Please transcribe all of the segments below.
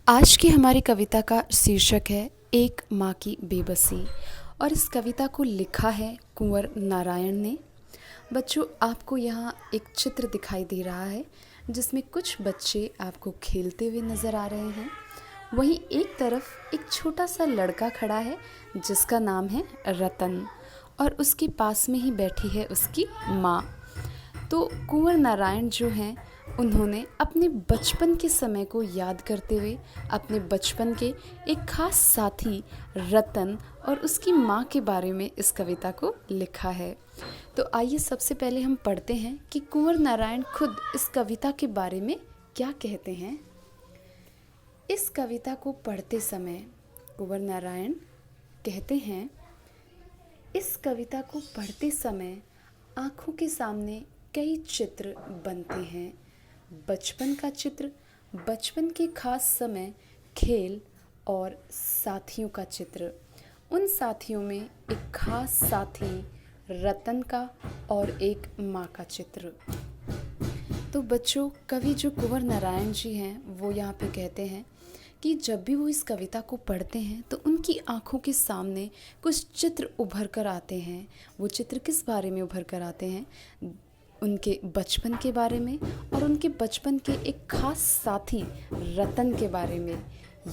आज की हमारी कविता का शीर्षक है एक माँ की बेबसी। और इस कविता को लिखा है कुंवर नारायण ने। बच्चों, आपको यहाँ एक चित्र दिखाई दे रहा है जिसमें कुछ बच्चे आपको खेलते हुए नज़र आ रहे हैं। वहीं एक तरफ एक छोटा सा लड़का खड़ा है जिसका नाम है रतन, और उसके पास में ही बैठी है उसकी माँ। तो कुंवर नारायण जो हैं, उन्होंने अपने बचपन के समय को याद करते हुए अपने बचपन के एक खास साथी रतन और उसकी माँ के बारे में इस कविता को लिखा है। तो आइए सबसे पहले हम पढ़ते हैं कि कुंवर नारायण खुद इस कविता के बारे में क्या कहते हैं। इस कविता को पढ़ते समय कुंवर नारायण कहते हैं, इस कविता को पढ़ते समय आँखों के सामने कई चित्र बनते हैं। बचपन का चित्र, बचपन के खास समय, खेल और साथियों का चित्र। उन साथियों में एक खास साथी रतन का और एक माँ का चित्र। तो बच्चों, कवि जो कुंवर नारायण जी हैं, वो यहाँ पे कहते हैं कि जब भी वो इस कविता को पढ़ते हैं तो उनकी आँखों के सामने कुछ चित्र उभर कर आते हैं। वो चित्र किस बारे में उभर कर आते हैं? उनके बचपन के बारे में और उनके बचपन के एक खास साथी रतन के बारे में।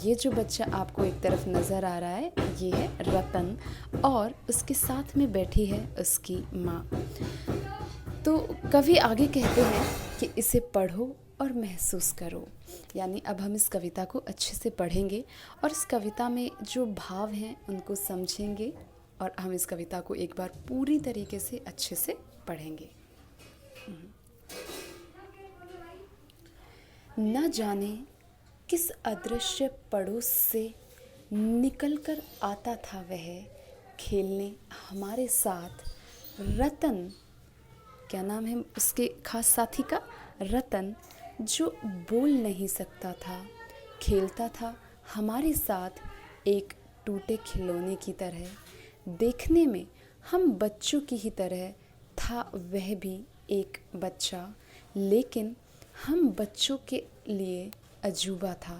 ये जो बच्चा आपको एक तरफ नज़र आ रहा है, ये है रतन, और उसके साथ में बैठी है उसकी माँ। तो कवि आगे कहते हैं कि इसे पढ़ो और महसूस करो। यानी अब हम इस कविता को अच्छे से पढ़ेंगे और इस कविता में जो भाव हैं उनको समझेंगे, और हम इस कविता को एक बार पूरी तरीके से अच्छे से पढ़ेंगे। न जाने किस अदृश्य पड़ोस से निकल कर आता था वह खेलने हमारे साथ। रतन, क्या नाम है उसके खास साथी का? रतन, जो बोल नहीं सकता था, खेलता था हमारे साथ एक टूटे खिलौने की तरह। देखने में हम बच्चों की ही तरह था वह भी एक बच्चा, लेकिन हम बच्चों के लिए अजूबा था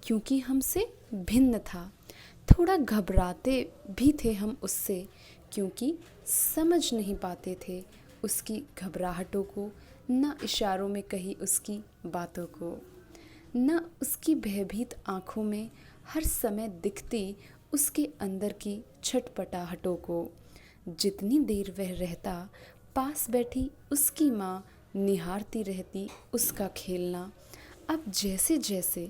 क्योंकि हमसे भिन्न था। थोड़ा घबराते भी थे हम उससे क्योंकि समझ नहीं पाते थे उसकी घबराहटों को, न इशारों में कही उसकी बातों को, न उसकी भयभीत आँखों में हर समय दिखती उसके अंदर की छटपटाहटों को। जितनी देर वह रहता, पास बैठी उसकी माँ निहारती रहती उसका खेलना। अब जैसे जैसे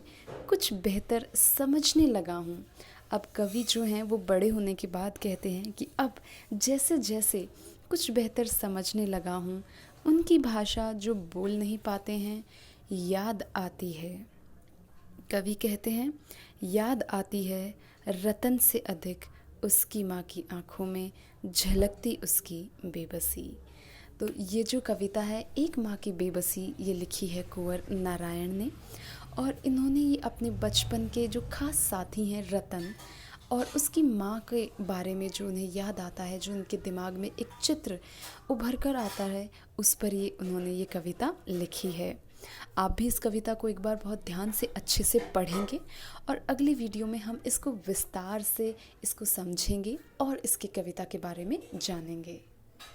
कुछ बेहतर समझने लगा हूँ। अब कवि जो हैं वो बड़े होने के बाद कहते हैं कि अब जैसे जैसे कुछ बेहतर समझने लगा हूँ, उनकी भाषा जो बोल नहीं पाते हैं याद आती है। कवि कहते हैं, याद आती है रतन से अधिक उसकी माँ की आँखों में झलकती उसकी बेबसी। तो ये जो कविता है एक माँ की बेबसी, ये लिखी है कुंवर नारायण ने, और इन्होंने ये अपने बचपन के जो खास साथी हैं रतन और उसकी माँ के बारे में जो उन्हें याद आता है, जो उनके दिमाग में एक चित्र उभर कर आता है, उस पर ये उन्होंने ये कविता लिखी है। आप भी इस कविता को एक बार बहुत ध्यान से अच्छे से पढ़ेंगे और अगली वीडियो में हम इसको विस्तार से इसको समझेंगे और इसकी कविता के बारे में जानेंगे।